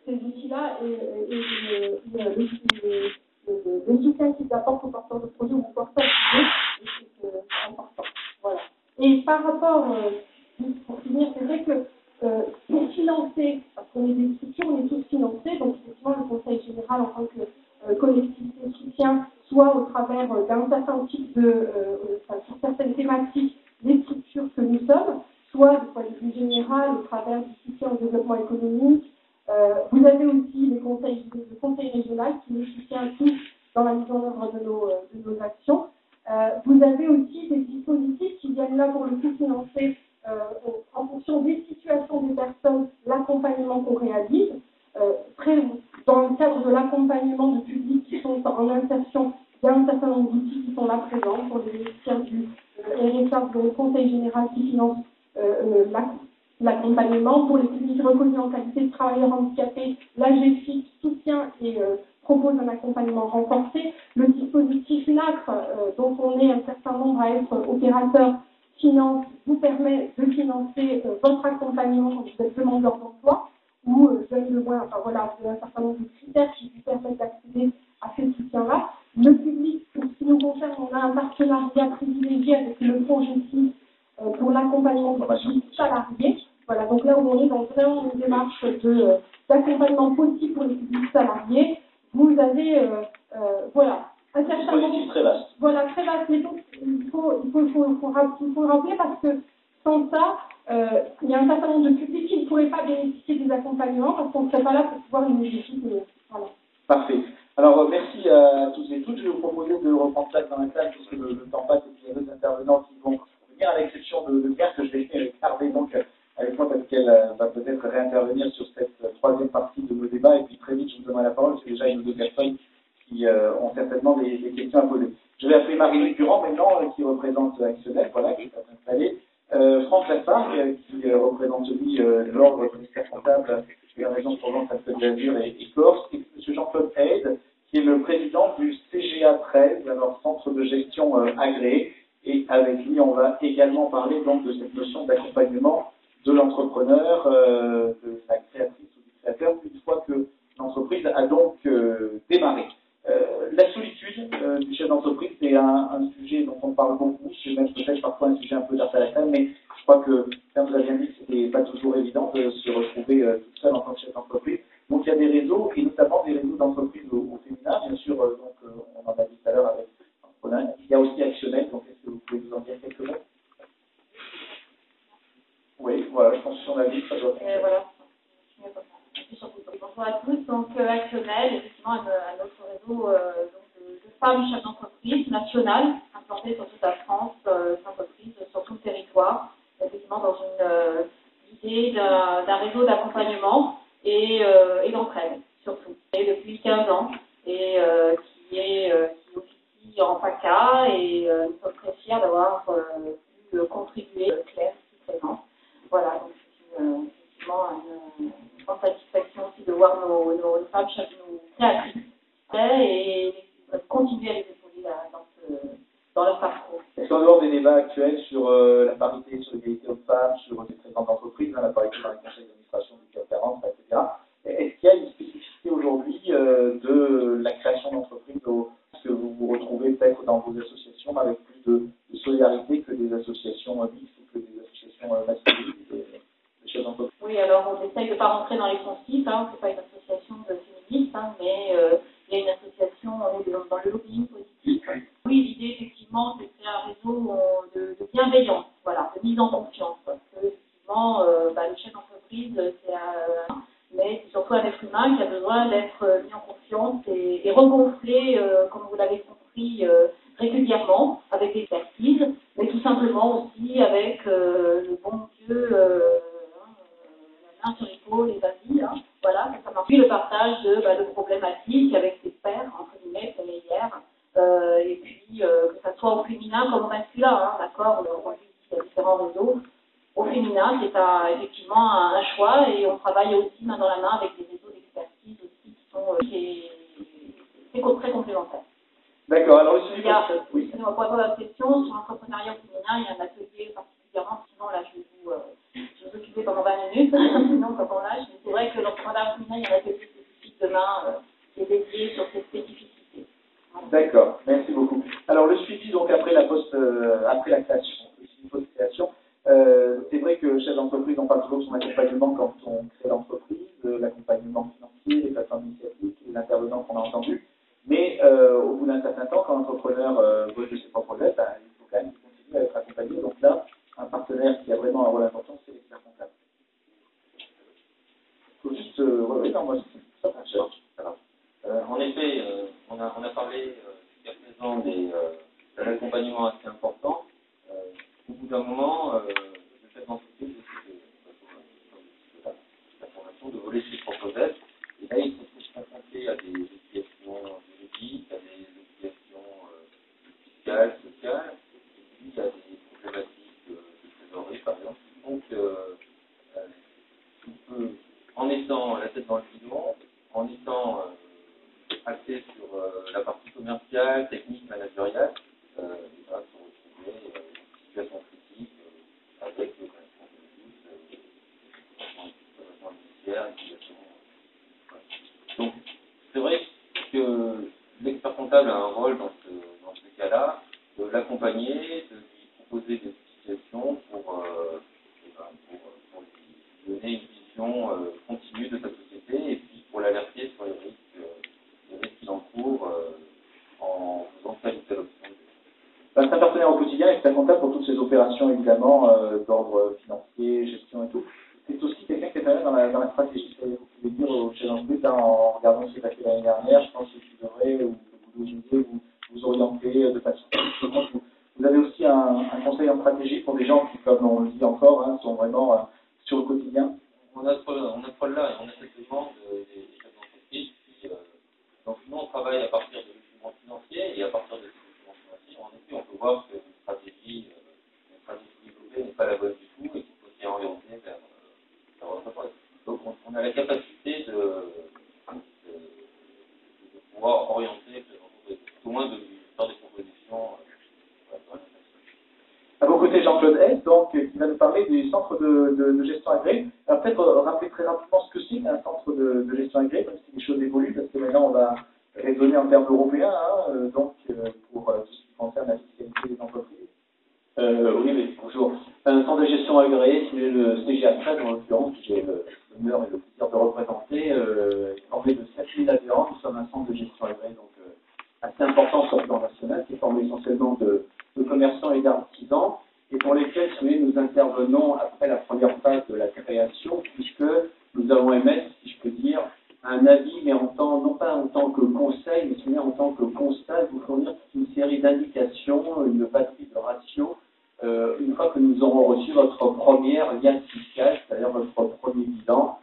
ces outils-là et le soutien qu'ils apportent aux porteurs de projets ou aux porteurs d'idées, c'est important. Voilà. Et par rapport, pour finir, c'est vrai que pour financer, parce qu'on est des structures, on est tous financés, donc effectivement le Conseil général en tant que collectivité de soutien, soit au travers d'un certain type sur certaines thématiques, les structures que nous sommes, soit du point de vue général au travers du soutien au développement économique. Vous avez aussi le conseil régional qui nous soutient tous dans la mise en œuvre de nos actions. Vous avez aussi des dispositifs qui viennent là pour le coup financer en fonction des situations des personnes, l'accompagnement qu'on réalise. Dans le cadre de l'accompagnement de publics qui sont en insertion, il y a un certain nombre d'outils qui sont là présents pour les bénéficiaires du RSA, le Conseil général qui finance l'accompagnement. Pour les publics reconnus en qualité de travailleurs handicapés, l'AGFIP soutient et propose un accompagnement renforcé. Le dispositif NACRE, dont on est un certain nombre à être opérateur, vous permet de financer votre accompagnement quand vous êtes demandeur d'emploi ou jeune de moins, enfin voilà, vous avez un certain nombre de critères qui vous permettent d'accéder à ces soutiens-là. Le public, pour ce qui nous concerne, on a un partenariat privilégié avec le fonds Justice pour l'accompagnement des salariés. Voilà, donc là où on est dans vraiment une démarche d'accompagnement possible pour les publics salariés. Vous avez, voilà, un certain nombre, très vaste. Voilà, très vaste, mais donc il faut le rappeler parce que sans ça, il y a un certain nombre de publics qui ne pourraient pas bénéficier des accompagnements parce qu'on ne serait pas là pour pouvoir les légitimer. Voilà. Parfait. Alors, merci à tous et toutes. Je vais vous proposer de reprendre place dans la classe parce que le temps passe et puis il y a deux intervenants qui vont venir à l'exception de Pierre que je vais finir avec Hervé, donc avec moi parce qu'elle va peut-être réintervenir sur cette troisième partie de nos débats et puis très vite je vous donnerai la parole parce que déjà il y a une ou deux personnes qui ont certainement des questions à poser. Je vais appeler Marie-Louise Durand maintenant qui représente Actionnel, voilà, qui est installée. Franck Laspargue qui représente lui l'ordre du ministère comptable et la région de Provence-Alpes d'Azur et Corse, et M. Jean-Claude Haide, qui est le président du CGA 13, alors Centre de gestion agréé, et avec lui on va également parler donc de cette notion d'accompagnement de l'entrepreneur, de la créatrice ou du créateur, une fois que l'entreprise a donc démarré. La solitude du chef d'entreprise, c'est un sujet dont on parle beaucoup, c'est même peut-être parfois un sujet un peu tarte à la crème, mais je crois que, comme vous l'avez bien dit, c'était pas toujours évident de se retrouver tout seul en tant que chef d'entreprise. Donc il y a des réseaux, et notamment des réseaux d'entreprises au féminin, bien sûr, on en a dit tout à l'heure avec Roland. Il y a aussi Actionnel, donc est-ce que vous pouvez nous en dire quelques mots? Oui, voilà, je pense que sur la liste, ça doit être. Voilà. Bonjour à tous. Donc, Actionnel, effectivement, à notre réseau de femmes chefs d'entreprise nationales, implantées sur toute la France, d'entreprises sur tout le territoire, effectivement, dans une idée d'un réseau d'accompagnement et d'entraide, surtout. Et depuis 15 ans, et qui officie en PACA, et nous sommes très fiers d'avoir pu contribuer, Claire, ici présente. Voilà, donc c'est effectivement une grande satisfaction aussi de voir nos femmes, nos créatrices, et continuer à les épauler dans leur parcours. Est-ce qu'en dehors des débats actuels sur la parité, sur l'égalité hommes-femmes, sur les présidents d'entreprise, la parité dans les conseils d'administration du CAC 40, etc., est-ce qu'il y a une spécificité aujourd'hui de la création d'entreprises que vous vous retrouvez peut-être dans vos associations avec plus de solidarité que des associations mixtes ou que des associations masculines de chefs d'entreprise? Oui, alors on essaye de ne pas rentrer dans les poncifs, hein, c'est pas une association de féministes, hein, mais il y a une association, on est dans le lobbying positif. Oui, l'idée effectivement, c'est de faire un réseau de bienveillance, voilà, de mise en confiance, parce que effectivement, le chef d'entreprise, mais c'est surtout un être humain qui a besoin d'être mis en confiance et regonflé, comme vous l'avez compris, régulièrement, avec des expertises, mais tout simplement aussi avec le bon Dieu, la main sur l'épaule et vas-y, hein, voilà, ça marche. Puis le partage de problématiques avec des pairs, entre guillemets, familières, et puis que ça soit au féminin comme au masculin, hein, d'accord, il y a différents réseaux. Au féminin, c'est effectivement un choix, et on travaille aussi main dans la main avec des réseaux d'expertise aussi qui sont très complémentaires. D'accord, alors il y a, oui. Pour répondre à votre question, sur l'entrepreneuriat féminin, il y a un atelier particulièrement, sinon là je vais vous occuper pendant 20 minutes, sinon quand on lâche. Mais c'est vrai que l'entrepreneuriat féminin, il y en a quelque spécifique demain qui est dédié sur cette spécificité. Voilà. D'accord, merci beaucoup. Alors le suivi donc après après la création, le suivi post-création, c'est vrai que chef d'entreprise, on parle toujours de son accompagnement quand on crée l'entreprise, l'accompagnement financier, les plateformes initiatiques, les intervenants qu'on a entendus. Mais au bout d'un certain temps, quand l'entrepreneur bosse de ses propres ailes, il faut quand même continuer à être accompagné. Donc là, un partenaire qui a vraiment un rôle important, c'est l'expert comptable. Il faut juste, oui, non, moi, ça marche. En effet, on a parlé jusqu'à présent d'un accompagnement assez important. Au bout d'un moment, le chef d'entreprise décide de la formation de voler ses propres ailes. Et là, il se trouve confronté à des obligations juridiques, à des obligations fiscales, sociales, et puis à des problématiques de trésorerie, par exemple, qui font qu'il peut, en étant la tête dans le guidon, en étant axé sur la partie commerciale, technique, managériale, il va se retrouver dans une situation critique avec le connaissement de tous, judiciaire, liquidation. Donc, c'est vrai que l'expert comptable a un rôle dans ce cas-là, de l'accompagner, de lui proposer des situations pour lui donner une vision continue de sa société et puis pour l'alerter sur les risques qu'il encourt en faisant telle ou telle option. C'est un partenaire au quotidien, expert comptable pour toutes ces opérations évidemment d'ordre financier, gestion et tout. C'est aussi quelqu'un qui est quand même dans la stratégie. Vous pouvez dire au chef d'entreprise, en regardant ce qui s'est passé l'année dernière, je pense que tu devrais vous orienter de façon. Vous avez aussi un conseil en stratégie pour des gens qui, comme on le dit encore, sont vraiment sur le quotidien. On a ce rôle-là et on a cette demande des chefs d'entreprise. Donc nous, on travaille à partir de documents financiers et à partir de ces documents financiers, en effet, on peut voir qu'une stratégie développée n'est pas la bonne du tout et qu'il faut s'y orienter vers l'entreprise. Donc on a la capacité de pouvoir orienter l'entreprise, au moins de lui faire des propositions. À vos côtés, Jean-Claude Hess, donc, qui va nous parler des centres de gestion agréés. Alors peut-être rappeler très rapidement ce que c'est un centre de gestion agréé, même si les choses évoluent, parce que maintenant on va raisonner en termes européens, pour tout ce qui concerne la fiscalité des entreprises. Oui, mais bonjour. Un centre de gestion agréé, c'est le CGA13 en l'occurrence, que j'ai l'honneur et le plaisir de représenter, est formé de 7000 adhérents. Nous sommes un centre de gestion agréé, donc assez important sur le plan national, qui est formé essentiellement de commerçants et d'artisans, et pour lesquels, si vous voulez, nous intervenons après la première phase de la création, puisque nous allons émettre, si je peux dire, un avis, mais non pas en tant que conseil, mais en tant que constat, vous fournir une série d'indications, une batterie de ratios, une fois que nous aurons reçu votre première liasse fiscale, c'est-à-dire votre premier bilan.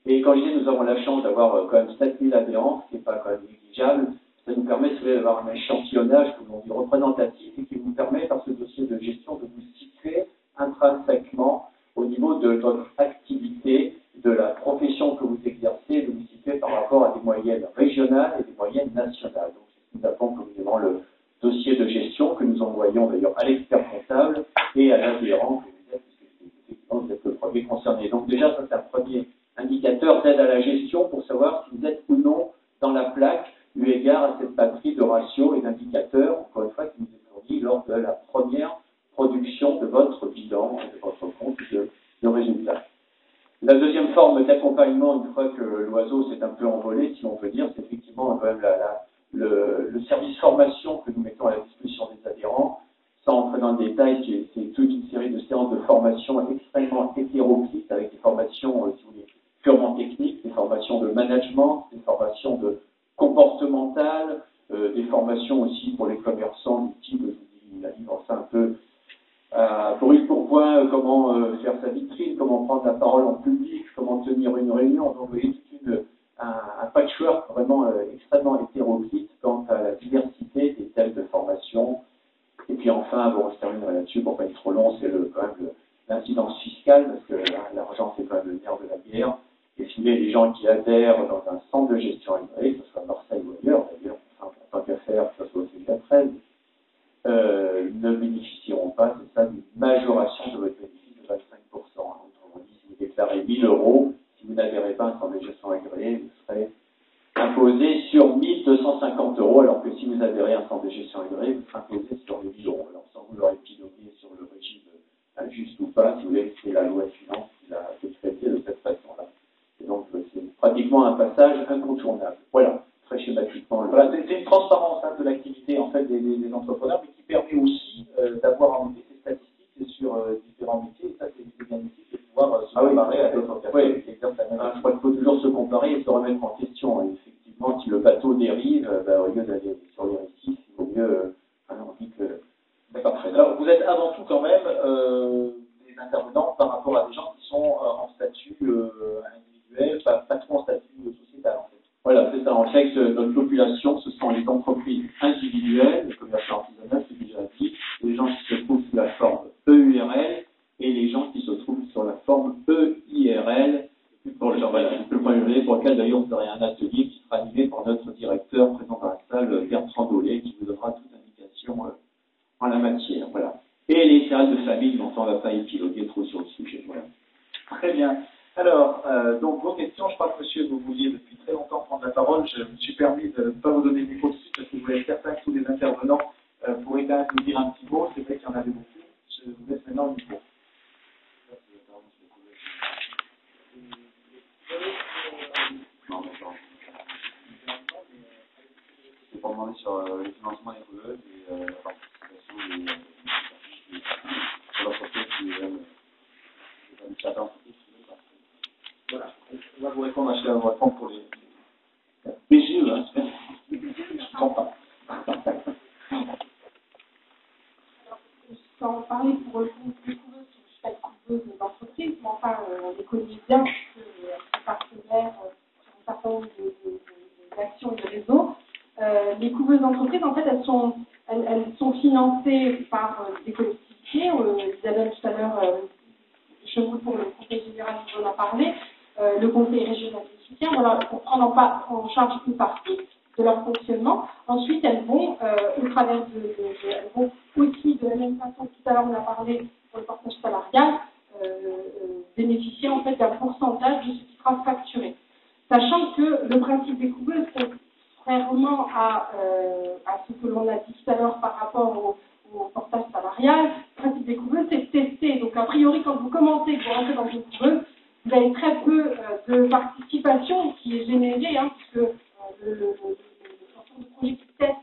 Et quand je dis nous avons la chance d'avoir quand même 7000 adhérents, ce qui n'est pas quand même négligeable, ça nous permet d'avoir un échantillonnage, comme on dit, représentatif, et qui vous permet, par ce dossier de gestion, de vous situer intrinsèquement au niveau de votre activité, de la profession que vous exercez, de vous situer par rapport à des moyennes régionales et des moyennes nationales. Donc, nous appelons communément le dossier de gestion que nous envoyons d'ailleurs à l'expert comptable et à l'adhérent que vous êtes, puisque vous êtes le premier concerné. Donc déjà, ça c'est un premier indicateur d'aide à la gestion pour savoir si vous êtes ou non dans la plaque, eu égard à cette batterie de ratios et d'indicateurs, encore une fois, qui nous est fournie lors de la première production de votre bilan, de votre compte de résultats. La deuxième forme d'accompagnement, une fois que l'oiseau s'est un peu envolé, si on peut dire, c'est effectivement quand même le service formation que nous mettons à la disposition des adhérents. Sans entrer dans le détail, c'est toute une série de séances de formation extrêmement hétéroclites, avec des formations, si vous voulez, purement techniques, des formations de management, des formations de comportementales, des formations aussi pour les commerçants du type, je vous dis, la livre, ça un peu brûle pour point, comment faire sa vitrine, comment prendre la parole en public, comment tenir une réunion. Donc, vous voyez, un patchwork vraiment extrêmement hétéroclite quant à la diversité des thèmes de formation. Et puis enfin, bon, je termine là-dessus pour pas être trop long, c'est quand même l'incidence fiscale, parce que l'argent, c'est quand même le nerf de la guerre. Et si les gens qui adhèrent dans un centre de gestion agréé, que ce soit à Marseille ou ailleurs, d'ailleurs, enfin, pour tant qu'à faire, que ce soit au CGA13, ne bénéficieront pas, c'est ça, d'une majoration de votre bénéfice de 25%. Autrement dit, si 1 000 €. Si vous n'adhérez pas à un centre de gestion agréé, vous serez imposé sur 1 250 €, alors que si vous adhérez à un centre de gestion agréé, vous serez imposé sur 1 000 €. Alors sans vouloir épiloguer sur le régime injuste ou pas, si vous voulez, c'est la loi de finances qui l'a traité de cette façon-là. Et donc c'est pratiquement un passage incontournable. Voilà, très schématiquement. Voilà, c'est une transparence de l'activité en fait des entrepreneurs, mais qui permet aussi d'avoir en effet ces statistiques sur différents métiers. Et ça, c'est bien utile de pouvoir se comparer à d'autres personnes qui exercent la même activité. Je crois qu'il faut toujours se comparer et se remettre en question. Et effectivement, si le bateau dérive, au lieu d'aller sur les récifs, il vaut mieux on dit que. D'accord. Alors, vous êtes avant tout quand même des intervenants par rapport à des gens qui sont en statut individuel, pas trop en statut sociétal en fait. Voilà, c'est ça. En fait, notre population, ce sont les entreprises individuelles, le commerce artisanal, c'est déjà dit, les gens qui se trouvent sous la forme EURL et les gens qui se trouvent sur la forme EIRL, pour lequel d'ailleurs vous aurez un atelier qui sera animé par notre directeur présent dans la salle, Bertrand Dolé, qui vous donnera toute indication en la matière. Voilà. Et les salles de famille, dont on ne va pas épiloguer trop sur le sujet. Voilà. Très bien. Alors, donc vos questions, je crois que monsieur, vous vouliez depuis très longtemps prendre la parole. Je me suis permis de ne pas vous donner le micro tout de suite parce que je voulais être certain que tous les intervenants pourraient quand même nous dire un petit mot. C'est vrai qu'il y en avait beaucoup. Je vous laisse maintenant le micro. C'est pour demander sur le financement des couleuses et la participation des entreprises qui aiment les entreprises. Voilà. On va vous répondre, je vais vous répondre pour les BGE, hein, je ne comprends pas. Sans parler pour le coup des couveuses, je ne suis pas une couveuse d'entreprise, mais enfin, on les connaît bien, puisque sont partenaires sur un certain nombre d'actions et de réseaux. Les couveuses d'entreprise, en fait, elles sont financées par des collectivités. Isabelle, tout à l'heure, Chevaux pour le Conseil général, qui en a parlé, le Conseil régional de soutien, voilà, pour prendre en charge une partie de leur fonctionnement. Ensuite, elles vont, au travers elles vont aussi, de la même façon que tout à l'heure on a parlé pour le portage salarial, bénéficier en fait d'un pourcentage de ce qui sera facturé. Sachant que le principe des couveuses, contrairement à ce que l'on a dit tout à l'heure par rapport au portage salarial, le principe des couveuses, c'est de tester. Donc, a priori, quand vous commencez, que vous rentrez dans une couveuse, vous avez très peu de participation qui est générée, puisque le porteur de projet qui teste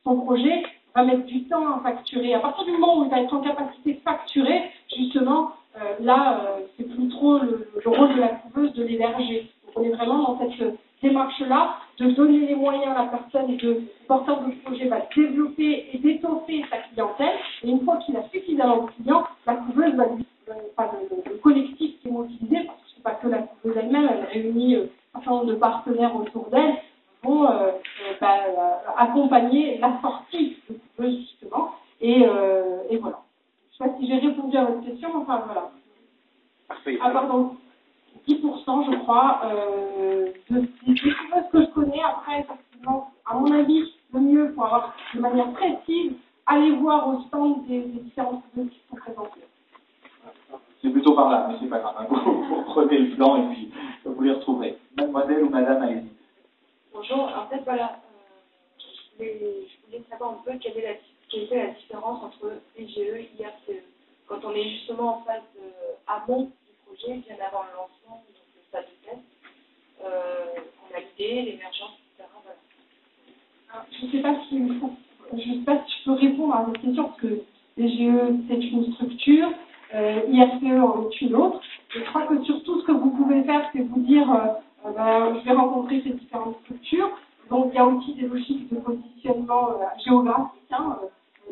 son projet va mettre du temps à facturer. À partir du moment où il va être en capacité de facturer, justement, c'est plus trop le rôle de la couveuse de l'héberger. Donc, on est vraiment dans cette démarche-là, de donner les moyens à la personne, le porteur de projet va développer et d'étoffer sa clientèle, et une fois qu'il a suffisamment de clients, la couveuse va lui, le collectif qui est mobilisé, parce que c'est pas que la couveuse elle-même, elle réunit un certain nombre de partenaires autour d'elle, vont accompagner la sortie de couveuse, justement, et voilà. Je ne sais pas si j'ai répondu à votre question, enfin voilà. Ah pardon. 10%, je crois, des couveuses que je connais. Après, effectivement, à mon avis, le mieux pour avoir de manière précise, aller voir au stand des différentes couveuses qui sont présentées. C'est plutôt par là, mais c'est pas grave. Vous prenez le plan et puis vous les retrouverez. Mademoiselle ou madame, allez-y. Bonjour, en fait, voilà, je voulais savoir un peu quelle était la différence entre BGE et IRCE. Quand on est justement en phase amont du projet, bien avant le lancement, donc le stade de test, on a l'idée, l'émergence, etc. Voilà. Je ne sais pas si je peux répondre à votre question, parce que BGE, c'est une structure, IRCE en est une autre. Je crois que surtout, ce que vous pouvez faire, c'est vous dire, je vais rencontrer ces différentes structures. Donc, il y a aussi des logiques de positionnement géographique.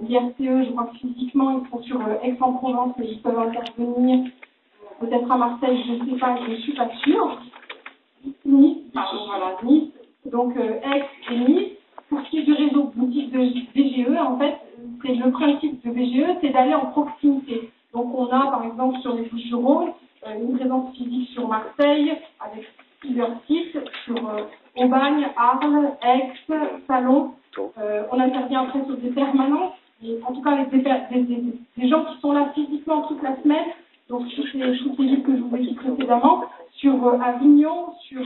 L'IRCE, je crois que physiquement, ils sont sur Aix-en-Provence, mais ils peuvent intervenir peut-être à Marseille, je ne sais pas, je ne suis pas sûre. Nice, pardon, voilà, Nice. Donc, Aix et Nice. Pour ce qui est du réseau boutique de BGE, en fait, c'est le principe de BGE, c'est d'aller en proximité. Donc, on a, par exemple, sur les Bouches-du-Rhône, une présence physique sur Marseille, avec plusieurs sites, sur Aubagne, Arles, Aix, Salon. On intervient après sur des permanences, et en tout cas avec des gens qui sont là physiquement toute la semaine, Donc sur toutes les villes que je vous ai dit précédemment, sur Avignon, sur